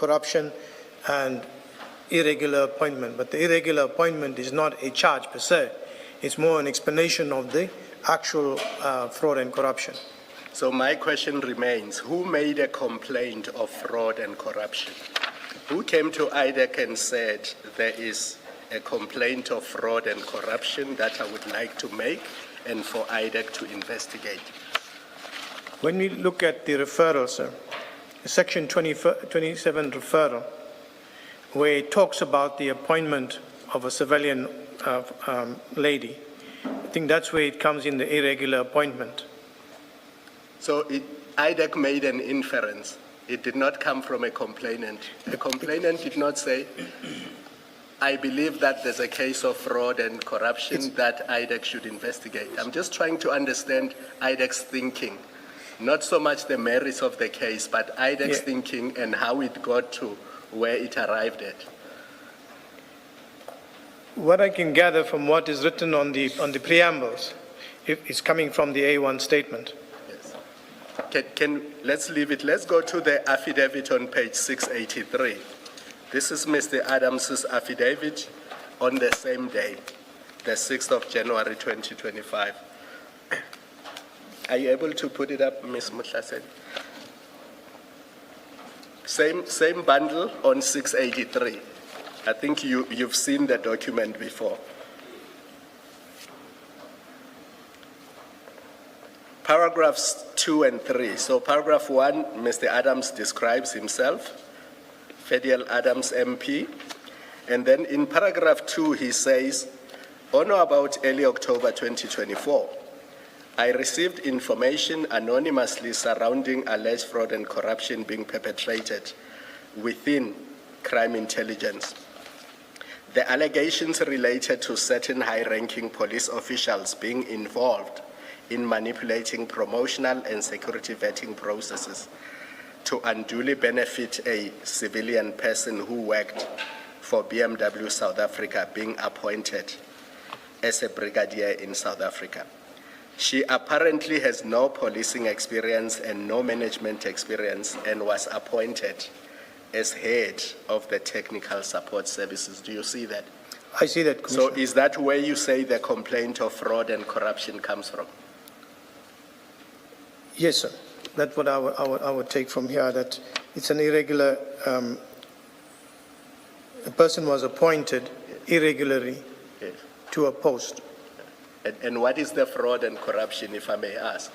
corruption and irregular appointment. But the irregular appointment is not a charge per se. It's more an explanation of the actual fraud and corruption. So my question remains, who made a complaint of fraud and corruption? Who came to IDAC and said there is a complaint of fraud and corruption that I would like to make and for IDAC to investigate? When we look at the referral, sir, Section 27 referral, where it talks about the appointment of a civilian lady, I think that's where it comes in the irregular appointment. So IDAC made an inference. It did not come from a complainant. The complainant did not say, I believe that there's a case of fraud and corruption that IDAC should investigate. I'm just trying to understand IDAC's thinking, not so much the merits of the case, but IDAC's thinking and how it got to where it arrived at. What I can gather from what is written on the preambles is coming from the A1 statement. Let's leave it. Let's go to the affidavit on page 683. This is Mr. Adams's affidavit on the same day, the 6th of January 2025. Are you able to put it up, Ms. Mutlasen? Same bundle on 683. I think you've seen the document before. Paragraphs 2 and 3. So paragraph 1, Mr. Adams describes himself, Faidel Adams MP. And then in paragraph 2, he says, on or about early October 2024, I received information anonymously surrounding alleged fraud and corruption being perpetrated within crime intelligence. The allegations related to certain high-ranking police officials being involved in manipulating promotional and security vetting processes to unduly benefit a civilian person who worked for BMW South Africa being appointed as a brigadier in South Africa. She apparently has no policing experience and no management experience and was appointed as head of the technical support services. Do you see that? I see that, Commissioner. So is that where you say the complaint of fraud and corruption comes from? Yes, sir. That's what I would take from here, that it's an irregular, a person was appointed irregularly to a post. And what is the fraud and corruption, if I may ask?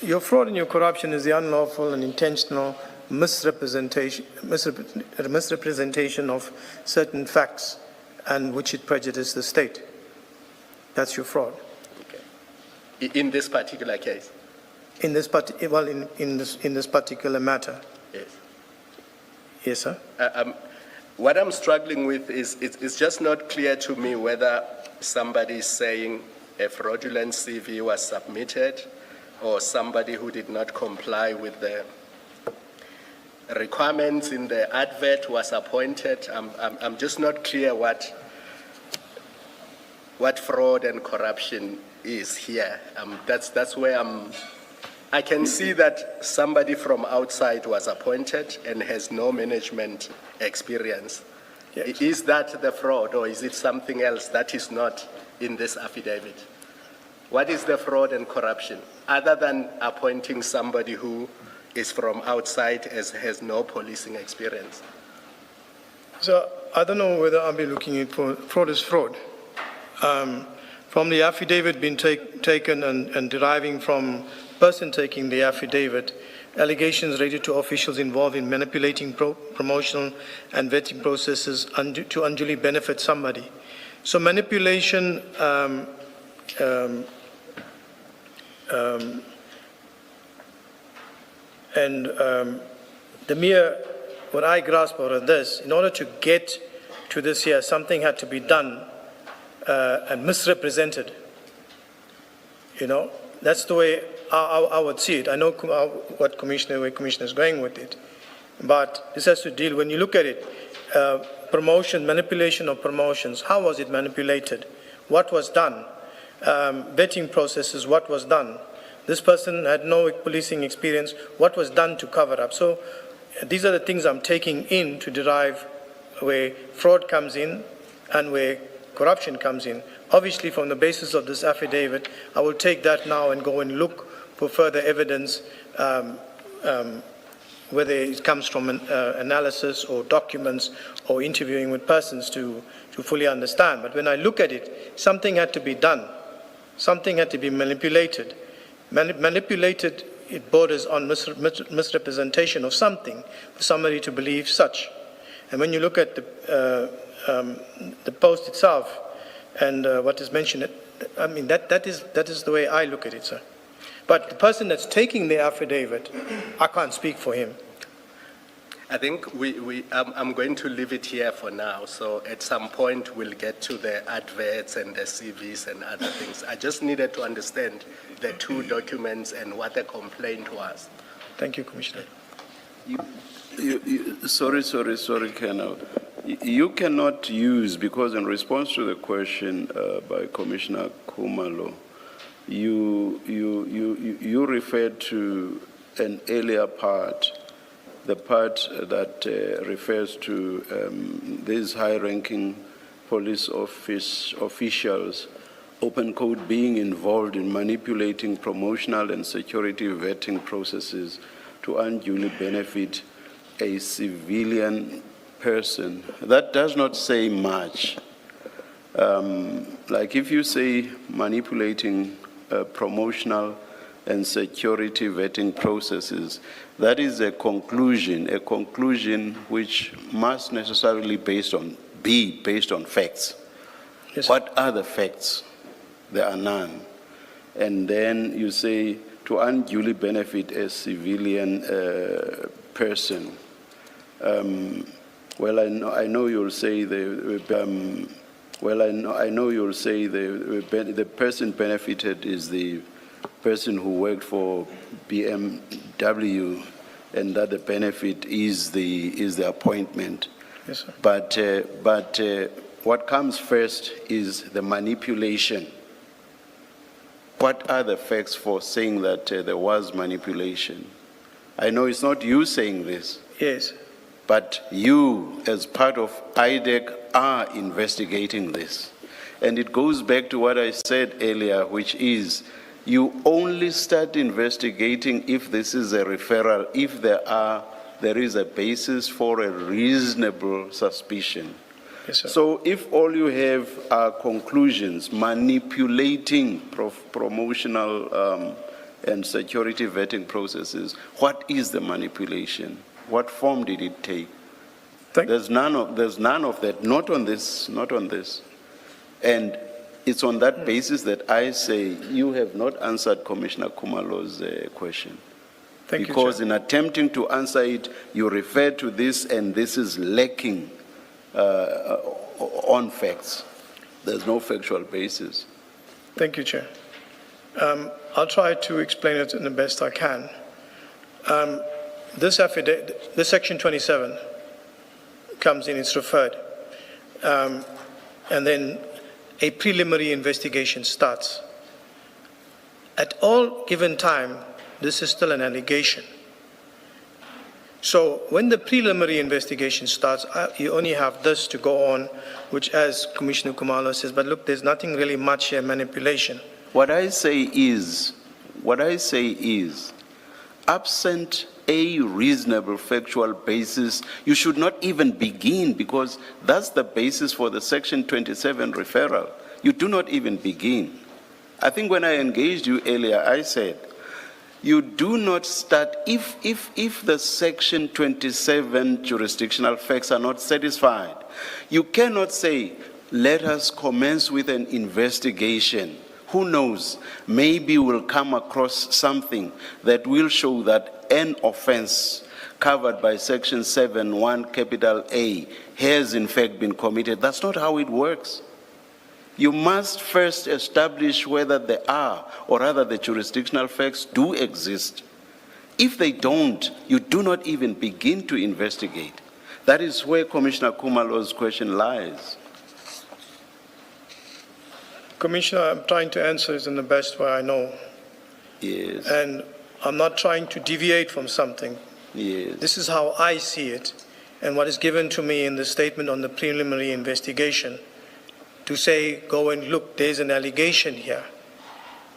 Your fraud and your corruption is the unlawful and intentional misrepresentation of certain facts and which it prejudices the state. That's your fraud. Okay. In this particular case? In this in this particular matter. Yes. Yes, sir. What I'm struggling with is it's just not clear to me whether somebody is saying a fraudulent CV was submitted or somebody who did not comply with the requirements in the advert was appointed. I'm just not clear what fraud and corruption is here. That's where I can see that somebody from outside was appointed and has no management experience. Yes. Is that the fraud, or is it something else that is not in this affidavit? What is the fraud and corruption, other than appointing somebody who is from outside as has no policing experience? So I don't know whether I'll be looking at fraud is fraud. From the affidavit being taken and deriving from person taking the affidavit, allegations related to officials involved in manipulating promotional and vetting processes to unduly benefit somebody. So manipulation and the mere, what I grasp out of this, in order to get to this here, something had to be done and misrepresented. You know, that's the way I would see it. I know where Commissioner is going with it, but this has to deal, when you look at it, promotion, manipulation of promotions, how was it manipulated? What was done? Vetting processes, what was done? This person had no policing experience, what was done to cover up? So these are the things I'm taking in to derive where fraud comes in and where corruption comes in. Obviously, from the basis of this affidavit, I will take that now and go and look for further evidence, whether it comes from an analysis or documents or interviewing with persons to fully understand. But when I look at it, something had to be done. Something had to be manipulated. Manipulated, it borders on misrepresentation of something for somebody to believe such. And when you look at the post itself and what is mentioned, I mean, that is the way I look at it, sir. But the person that's taking the affidavit, I can't speak for him. I think I'm going to leave it here for now. So at some point, we'll get to the adverts and the CVs and other things. I just needed to understand the two documents and what the complaint was. Thank you, Commissioner. Sorry, Colonel. You cannot use, because in response to the question by Commissioner Khumalo, you referred to an earlier part, the part that refers to these high-ranking police officials, open code, being involved in manipulating promotional and security vetting processes to unduly benefit a civilian person. That does not say much. Like if you say manipulating promotional and security vetting processes, that is a conclusion which must necessarily be based on facts. Yes, What are the facts? There are none. And then you say to unduly benefit a civilian person. Well, I know you'll say the person benefited is the person who worked for BMW, and that the benefit is the appointment. yes, sir. But what comes first is the manipulation. What are the facts for saying that there was manipulation? I know it's not you saying this, Yes, but you, as part of IDAC, are investigating this. And it goes back to what I said earlier, which is you only start investigating if this is a referral, if there is a basis for a reasonable suspicion. yes, sir. So if all you have are conclusions manipulating promotional and security vetting processes, what is the manipulation? What form did it take? There's none of that, not on this. And it's on that basis that I say you have not answered Commissioner Khumalo's question. Thank you, Because Chair. in attempting to answer it, you refer to this, and this is lacking on facts. There's no factual basis. Thank you, Chair. I'll try to explain it in the best I can. This affidavit, this section 27 comes in, it's referred, and then a preliminary investigation starts. At all given time, this is still an allegation. So when the preliminary investigation starts, you only have this to go on, which, as Commissioner Khumalo says, but look, there's nothing really much here, manipulation. What I say is, absent a reasonable factual basis, you should not even begin, because that's the basis for the Section 27 referral. You do not even begin. I think when I engaged you earlier, I said, you do not start, if the Section 27 jurisdictional facts are not satisfied, you cannot say, let us commence with an investigation. Who knows, maybe we'll come across something that will show that an offense covered by Section 7(1) capital A has in fact been committed. That's not how it works. You must first establish whether there are, or rather the jurisdictional facts do exist. If they don't, you do not even begin to investigate. That is where Commissioner Khumalo's question lies. Commissioner, I'm trying to answer it in the best way I know. Yes. And I'm not trying to deviate from something. Yes. This is how I see it, and what is given to me in the statement on the preliminary investigation, to say, go and look, there's an allegation here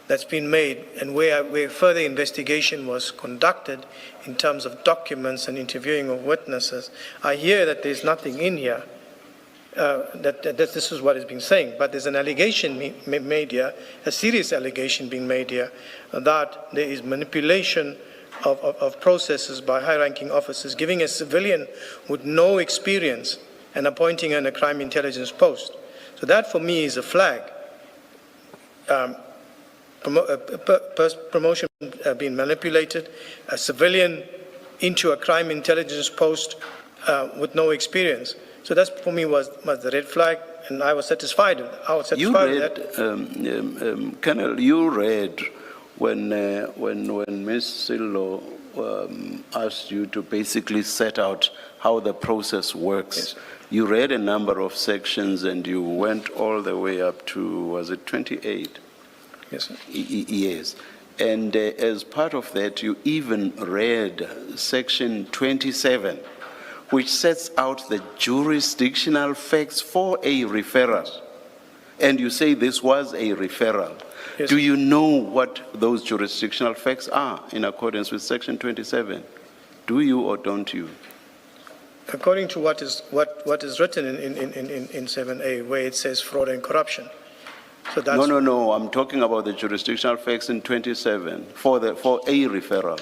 that's been made, and where further investigation was conducted in terms of documents and interviewing of witnesses. I hear that there's nothing in here, that this is what is being saying, but there's an allegation made here, a serious allegation being made here, that there is manipulation of processes by high-ranking officers, giving a civilian with no experience and appointing her in a crime intelligence post. So that for me is a flag. Promotion being manipulated, a civilian into a crime intelligence post with no experience. So that for me was the red flag, and I was satisfied. With that. Colonel, you read when Ms. Sillo asked you to basically set out how the process works. Yes. You read a number of sections and you went all the way up to, was it 28? Yes, sir. Yes. And as part of that, you even read section 27, which sets out the jurisdictional facts for a referral. And you say this was a referral. Yes. Do you know what those jurisdictional facts are in accordance with section 27? Do you or don't you? According to what is written in 7A, where it says fraud and corruption. So that's No. I'm talking about the jurisdictional facts in 27 for a referral.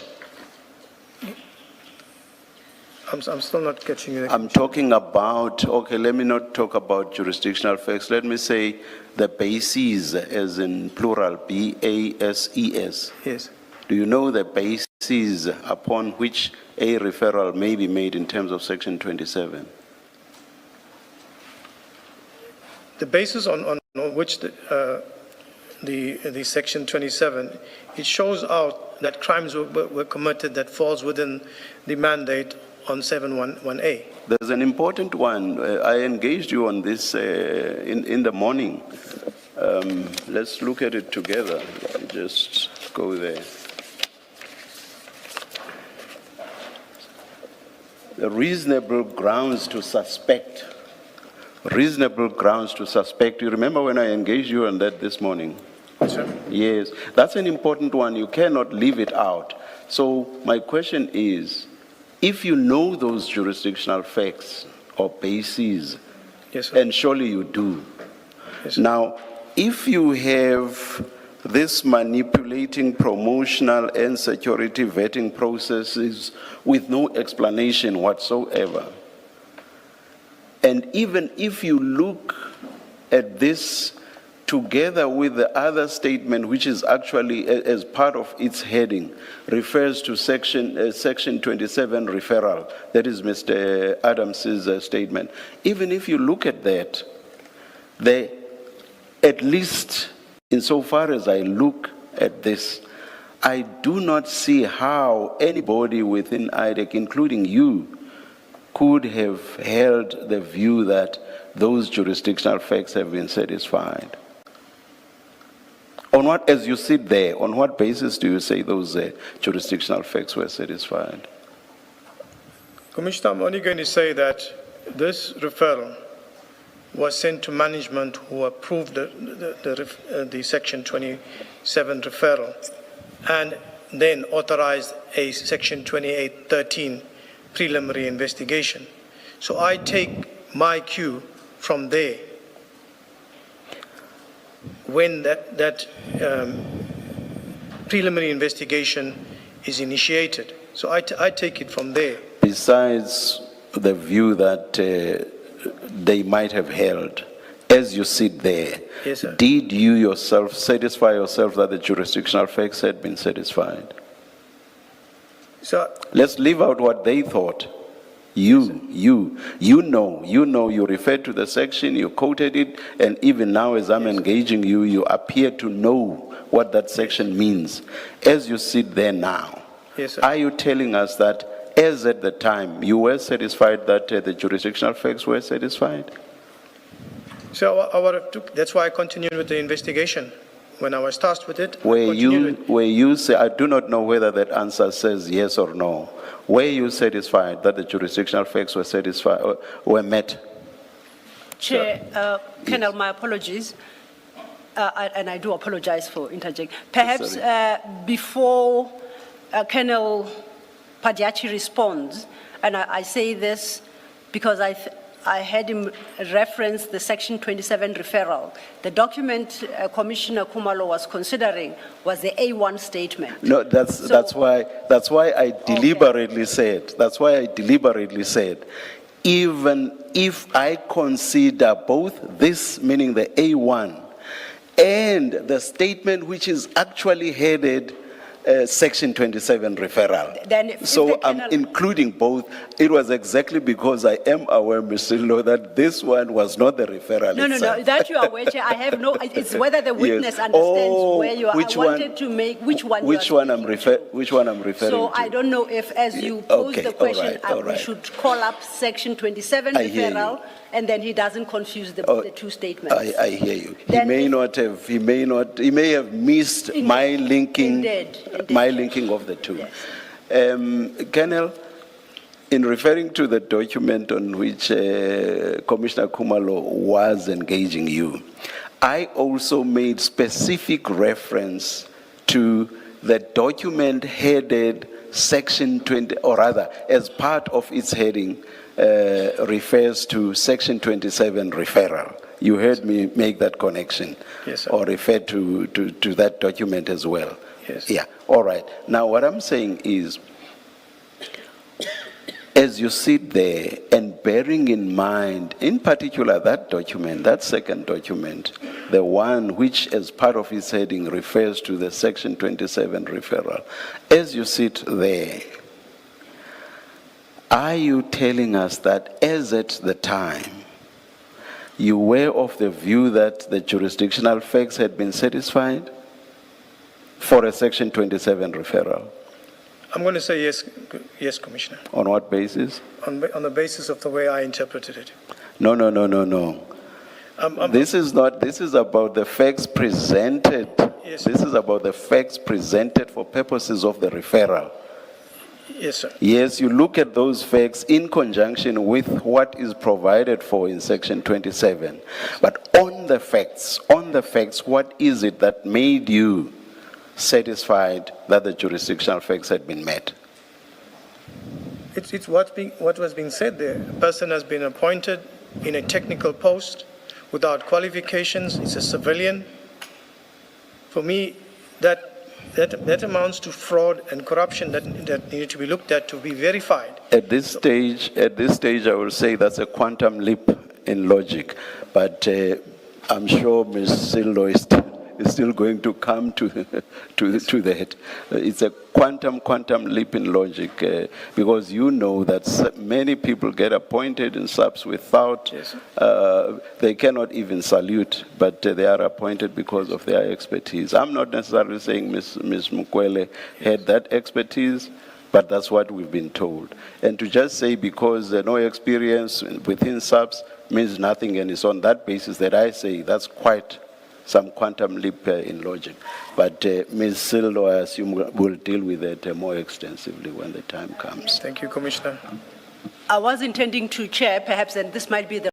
I'm still not catching you. I'm talking about, okay, let me not talk about jurisdictional facts. Let me say the bases, as in plural, B-A-S-E-S. Yes. Do you know the bases upon which a referral may be made in terms of section 27? The basis on which the section 27, it shows out that crimes were committed that falls within the mandate on 711A. There's an important one. I engaged you on this in the morning. Let's look at it together. Just go there. The reasonable grounds to suspect. Reasonable grounds to suspect. You remember when I engaged you on that this morning? Yes, sir. Yes, that's an important one. You cannot leave it out. So my question is, if you know those jurisdictional facts or bases, Yes, sir. and surely you do. Yes, sir. Now, if you have this manipulating promotional and security vetting processes with no explanation whatsoever, and even if you look at this together with the other statement, which is actually, as part of its heading, refers to section 27 referral, that is Mr. Adams's statement. Even if you look at that, at least insofar as I look at this, I do not see how anybody within IDAC, including you, could have held the view that those jurisdictional facts have been satisfied. On what, as you sit there, on what basis do you say those jurisdictional facts were satisfied? Commissioner, I'm only going to say that this referral was sent to management, who approved the section 27 referral, and then authorized a section 2813 preliminary investigation. So I take my cue from there. When that preliminary investigation is initiated. So I take it from there. Besides the view that they might have held, as you sit there, Yes, sir. did you yourself satisfy yourself that the jurisdictional facts had been satisfied? So Let's leave out what they thought. You referred to the section, you quoted it, and even now as I'm engaging you, you appear to know what that section means. As you sit there now, yes, sir. are you telling us that, as at the time, you were satisfied that the jurisdictional facts were satisfied? So that's why I continued with the investigation. when I was tasked with it, I Where continued with- you say, I do not know whether that answer says yes or no. Were you satisfied that the jurisdictional facts were satisfied, were met? Chair, Colonel, my apologies, and I do apologize for interjecting. Perhaps before Colonel Padayachee responds, and I say this because I had him reference the Section 27 referral. The document Commissioner Khumalo was considering was the A1 statement. No, that's why I deliberately said, even if I consider both this, meaning the A1, and the statement which is actually headed Section 27 referral. Then if So the I'm Colonel- including both. It was exactly because I am aware, Mr. Law, that this one was not the referral No, itself. that you are aware, Chair. I have no, it's whether the witness Yes. understands Oh, where you are. which I one- wanted to make, which one you Which are one I'm speaking to. which one I'm referring So to? I don't know if, as you pose Okay, the question, all we right. should call up Section 27 I hear you. referral, and then he doesn't confuse the two statements. I hear you. Then He may have missed my linking, Indeed. my linking of the two. Yes. Colonel, in referring to the document on which Commissioner Khumalo was engaging you, I also made specific reference to the document headed Section 20, or rather, as part of its heading, refers to Section 27 referral. You heard me make that connection. Yes, sir. Or refer to that document as well. Yes. Yeah, all right. Now, what I'm saying is, as you sit there and bearing in mind, in particular, that document, that second document, the one which as part of its heading refers to the Section 27 referral, as you sit there, are you telling us that as at the time, you were of the view that the jurisdictional facts had been satisfied for a Section 27 referral? I'm going to say yes, Commissioner, On what basis? on the basis of the way I interpreted it. No. This is about the facts presented. Yes. This is about the facts presented for purposes of the referral. Yes, sir. Yes, you look at those facts in conjunction with what is provided for in Section 27. But on the facts, what is it that made you satisfied that the jurisdictional facts had been met? It's what was being said there. A person has been appointed in a technical post without qualifications. It's a civilian. For me, that amounts to fraud and corruption that needed to be looked at, to be verified. At this stage, I will say that's a quantum leap in logic, but I'm sure Ms. Sildo is still going to come to that. It's a quantum leap in logic, because you know that many people get appointed in SAPS without, Yes. they cannot even salute, but they are appointed because of their expertise. I'm not necessarily saying Ms. Mukwele had that expertise, but that's what we've been told. And to just say because no experience within SAPS means nothing, and it's on that basis that I say that's quite some quantum leap in logic. But Ms. Sildo, I assume, will deal with it more extensively when the time comes. Thank you, Commissioner. I was intending to chair, perhaps, and this might be the